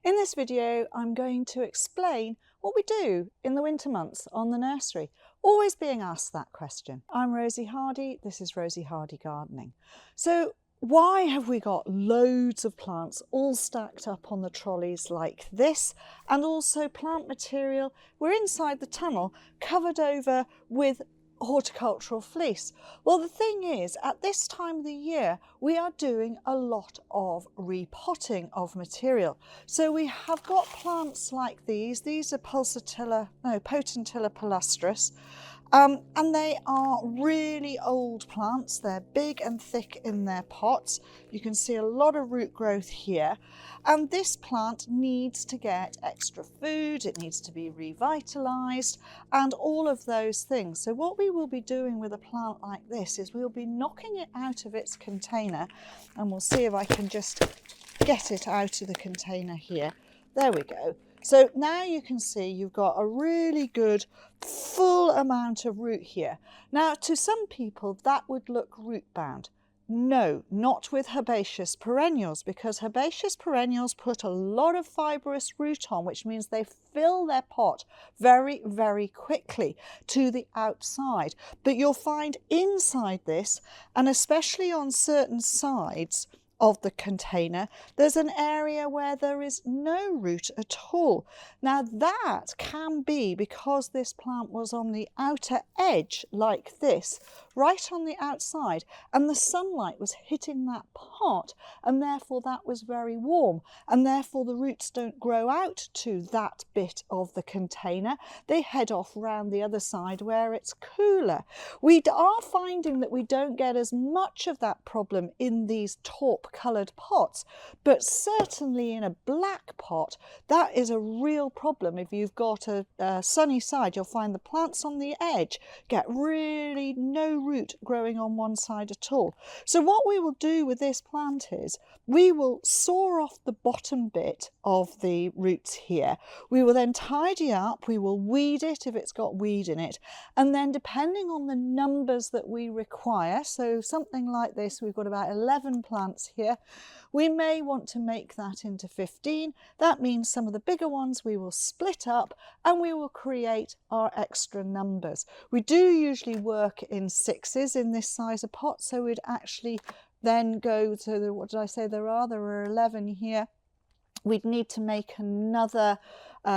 In this video, I'm going to explain what we do in the winter months on the nursery. Always being asked that question. I'm Rosie Hardy, this is Rosie Hardy Gardening. So why have we got loads of plants all stacked up on the trolleys like this, and also plant material? We're inside the tunnel covered over with horticultural fleece. Well, the thing is, at this time of the year, we are doing a lot of repotting of material. So we have got plants like these. These are Potentilla palustris. And they are really old plants. They're big and thick in their pots. You can see a lot of root growth here. And this plant needs to get extra food, it needs to be revitalized, and all of those things. So what we will be doing with a plant like this is we'll be knocking it out of its container, and we'll see if I can just get it out of the container here. There we go. So now you can see you've got a really good full amount of root here. Now, to some people that would look root bound. No, not with herbaceous perennials, because herbaceous perennials put a lot of fibrous root on, which means they fill their pot very, very quickly to the outside. But you'll find inside this, and especially on certain sides of the container, there's an area where there is no root at all. Now that can be because this plant was on the outer edge like this, right on the outside, and the sunlight was hitting that pot, and therefore that was very warm, and therefore the roots don't grow out to that bit of the container. They head off round the other side where it's cooler. We are finding that we don't get as much of that problem in these taupe coloured pots, but certainly in a black pot that is a real problem. If you've got a sunny side, you'll find the plants on the edge get really no root growing on one side at all. So what we will do with this plant is we will saw off the bottom bit of the roots here. We will then tidy up, we will weed it if it's got weed in it, and then depending on the numbers that we require, so something like this, we've got about 11 plants here, we may want to make that into 15. That means some of the bigger ones we will split up and we will create our extra numbers. We do usually work in sixes in this size of pot, so we'd actually then go to what did I say there are 11 here. We'd need to make another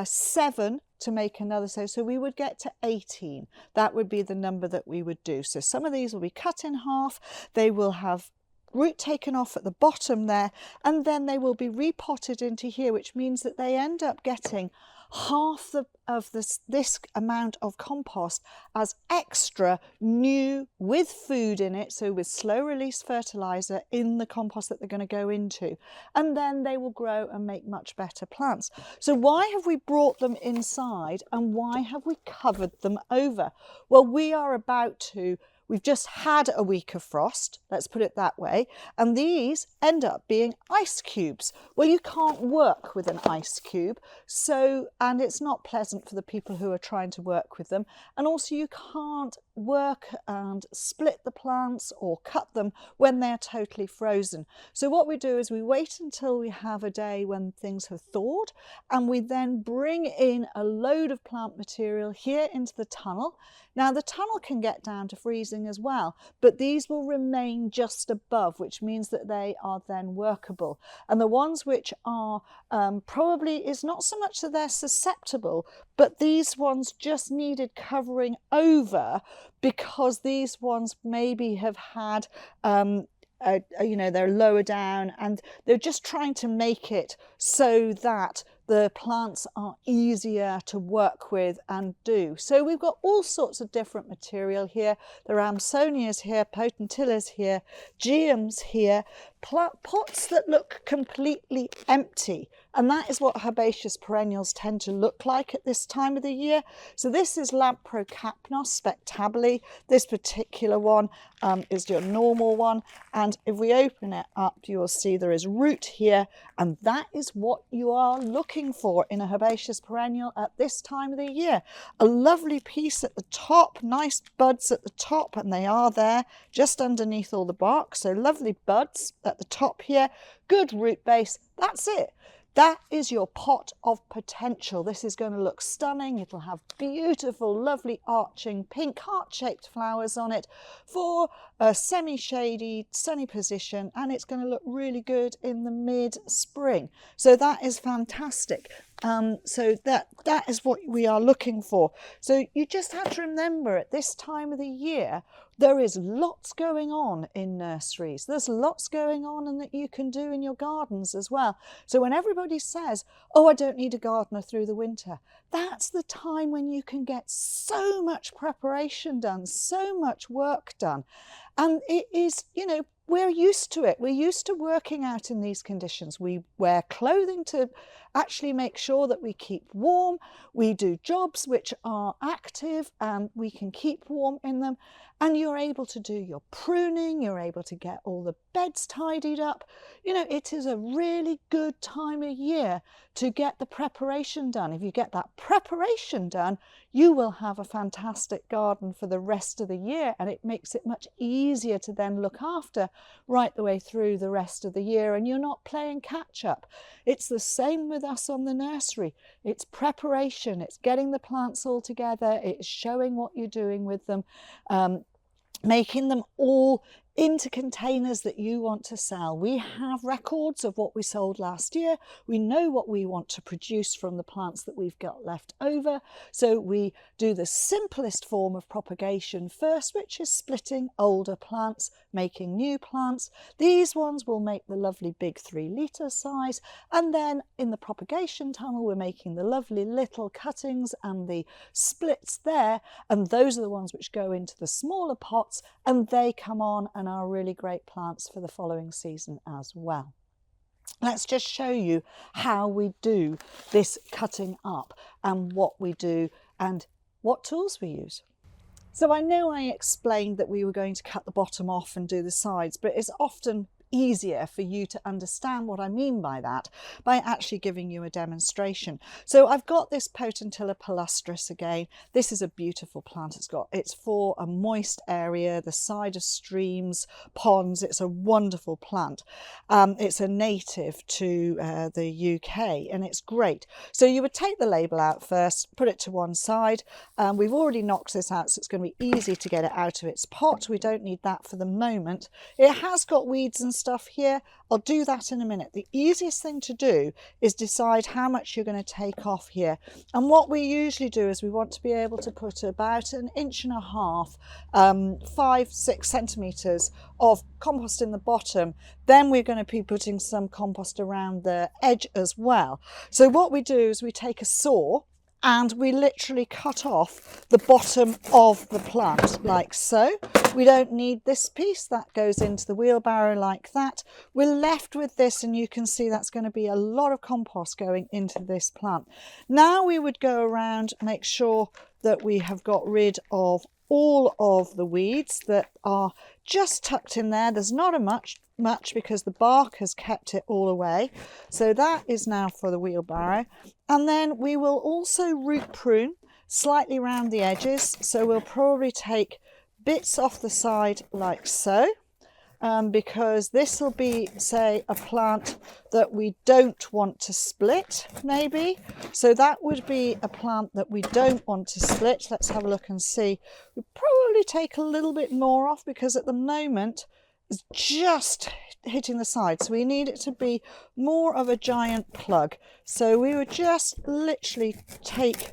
7 to make another, so we would get to 18. That would be the number that we would do. So some of these will be cut in half, they will have root taken off at the bottom there, and then they will be repotted into here, which means that they end up getting half of this amount of compost as extra new with food in it, so with slow release fertilizer in the compost that they're going to go into, and then they will grow and make much better plants. So why have we brought them inside and why have we covered them over? Well, we've just had a week of frost, let's put it that way, and these end up being ice cubes. Well, you can't work with an ice cube, and it's not pleasant for the people who are trying to work with them, and also you can't work and split the plants or cut them when they're totally frozen. So what we do is we wait until we have a day when things have thawed, and we then bring in a load of plant material here into the tunnel. Now the tunnel can get down to freezing as well, but these will remain just above, which means that they are then workable. And the ones which are probably is not so much that they're susceptible, but these ones just needed covering over because these ones maybe have had they're lower down and they're just trying to make it so that the plants are easier to work with and do. So we've got all sorts of different material here. There are Amsonias here, Potentillas here, Geums here, pots that look completely empty. And that is what herbaceous perennials tend to look like at this time of the year. So this is Lampropagation spectabile. This particular one is your normal one. And if we open it up, you will see there is root here. And that is what you are looking for in a herbaceous perennial at this time of the year. A lovely piece at the top, nice buds at the top, and they are there just underneath all the bark. So lovely buds at the top here, good root base. That's it. That is your pot of potential. This is going to look stunning. It'll have beautiful, lovely arching pink heart-shaped flowers on it for a semi-shady, sunny position, and it's going to look really good in the mid-spring. So that is fantastic. So that is what we are looking for. So you just have to remember at this time of the year, there is lots going on in nurseries. There's lots going on and that you can do in your gardens as well. So when everybody says, oh, I don't need a gardener through the winter, that's the time when you can get so much preparation done, so much work done. And it is, you know, we're used to it. We're used to working out in these conditions. We wear clothing to actually make sure that we keep warm. We do jobs which are active and we can keep warm in them. And you're able to do your pruning, you're able to get all the beds tidied up. You know, it is a really good time of year to get the preparation done. If you get that preparation done, you will have a fantastic garden for the rest of the year, and it makes it much easier to then look after right the way through the rest of the year, and you're not playing catch up. It's the same with us on the nursery. It's preparation, it's getting the plants all together, it's showing what you're doing with them, making them all into containers that you want to sell. We have records of what we sold last year. We know what we want to produce from the plants that we've got left over. So we do the simplest form of propagation first, which is splitting older plants, making new plants. These ones will make the lovely big 3-litre size. And then in the propagation tunnel, we're making the lovely little cuttings and the splits there. And those are the ones which go into the smaller pots, and they come on and are really great plants for the following season as well. Let's just show you how we do this cutting up and what we do and what tools we use. So I know I explained that we were going to cut the bottom off and do the sides, but it's often easier for you to understand what I mean by that by actually giving you a demonstration. So I've got this Potentilla palustris again. This is a beautiful plant. It's for a moist area, the side of streams, ponds. It's a wonderful plant. It's a native to the UK, and it's great. So you would take the label out first, put it to one side. We've already knocked this out, so it's going to be easy to get it out of its pot. We don't need that for the moment. It has got weeds and stuff here. I'll do that in a minute. The easiest thing to do is decide how much you're going to take off here. And what we usually do is we want to be able to put about 1.5 inches, 5-6 centimetres of compost in the bottom. Then we're going to be putting some compost around the edge as well. So what we do is we take a saw and we literally cut off the bottom of the plant like so. We don't need this piece, that goes into the wheelbarrow like that. We're left with this, and you can see that's going to be a lot of compost going into this plant. Now we would go around, make sure that we have got rid of all of the weeds that are just tucked in there. There's not much because the bark has kept it all away. So that is now for the wheelbarrow. And then we will also root prune slightly around the edges. So we'll probably take bits off the side like so, because this will be, say, a plant that we don't want to split, maybe. So that would be a plant that we don't want to split. Let's have a look and see. We'll probably take a little bit more off because at the moment it's just hitting the side. So we need it to be more of a giant plug. So we would just literally take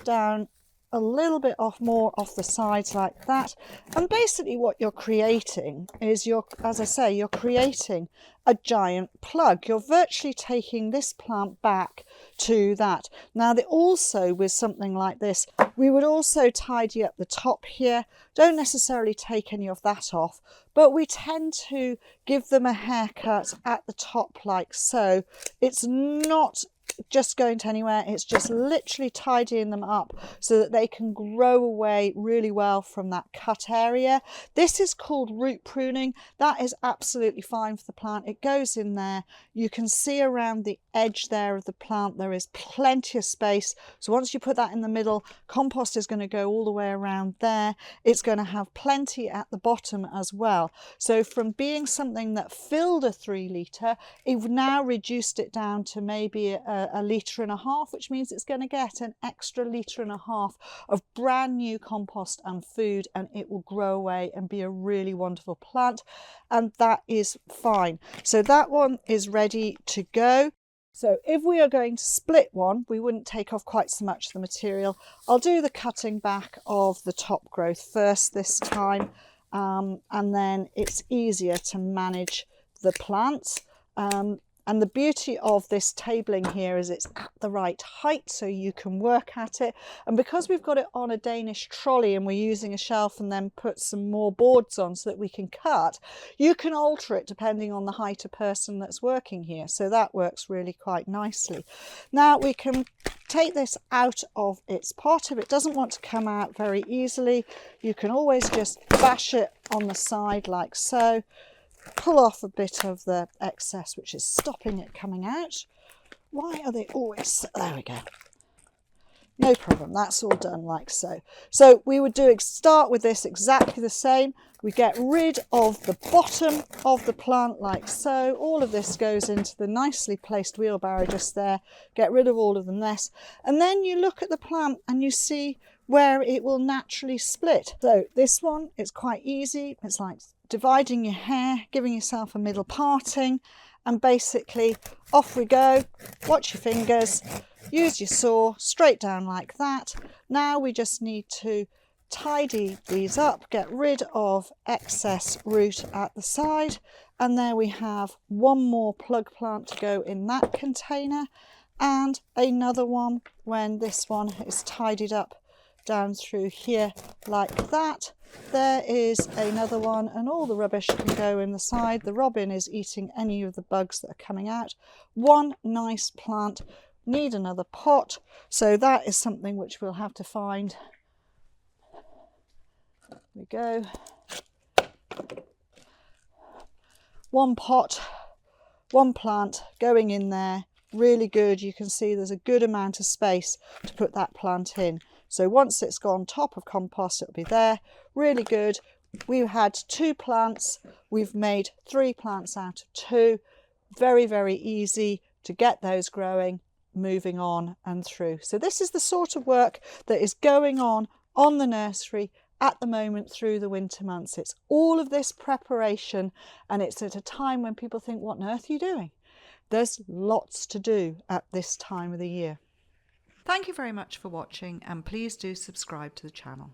down a little bit more off the sides like that. And basically what you're creating is, as I say, you're creating a giant plug. You're virtually taking this plant back to that. Now also with something like this, we would also tidy up the top here. Don't necessarily take any of that off, but we tend to give them a haircut at the top like so. It's not just going to anywhere. It's just literally tidying them up so that they can grow away really well from that cut area. This is called root pruning. That is absolutely fine for the plant. It goes in there. You can see around the edge there of the plant there is plenty of space. So once you put that in the middle, compost is going to go all the way around there. It's going to have plenty at the bottom as well. So from being something that filled a 3 litre, you've now reduced it down to maybe a litre and a half, which means it's going to get an extra litre and a half of brand new compost and food, and it will grow away and be a really wonderful plant, and that is fine. So that one is ready to go. So if we are going to split one, we wouldn't take off quite so much of the material. I'll do the cutting back of the top growth first this time, and then it's easier to manage the plants. And the beauty of this tabling here is it's at the right height, so you can work at it. And because we've got it on a Danish trolley and we're using a shelf and then put some more boards on so that we can cut, you can alter it depending on the height of person that's working here. So that works really quite nicely. Now we can take this out of its pot. If it doesn't want to come out very easily, you can always just bash it on the side like so. Pull off a bit of the excess which is stopping it coming out. Why are they always... There we go. No problem, that's all done like so. So we would start with this exactly the same. We get rid of the bottom of the plant like so. All of this goes into the nicely placed wheelbarrow just there. Get rid of all of the mess. And then you look at the plant and you see where it will naturally split. So this one is quite easy. It's like dividing your hair, giving yourself a middle parting, and basically off we go. Watch your fingers, use your saw, straight down like that. Now we just need to tidy these up, get rid of excess root at the side, and there we have one more plug plant to go in that container, and another one when this one is tidied up down through here like that. There is another one, and all the rubbish can go in the side. The robin is eating any of the bugs that are coming out. One nice plant. Need another pot, so that is something which we'll have to find. There we go. One pot, one plant going in there. Really good. You can see there's a good amount of space to put that plant in. So once it's gone top of compost, it'll be there. Really good. We had 2 plants. We've made 3 plants out of 2. Very, very easy to get those growing, moving on and through. So this is the sort of work that is going on the nursery at the moment through the winter months. It's all of this preparation, and it's at a time when people think, what on earth are you doing? There's lots to do at this time of the year. Thank you very much for watching, and please do subscribe to the channel.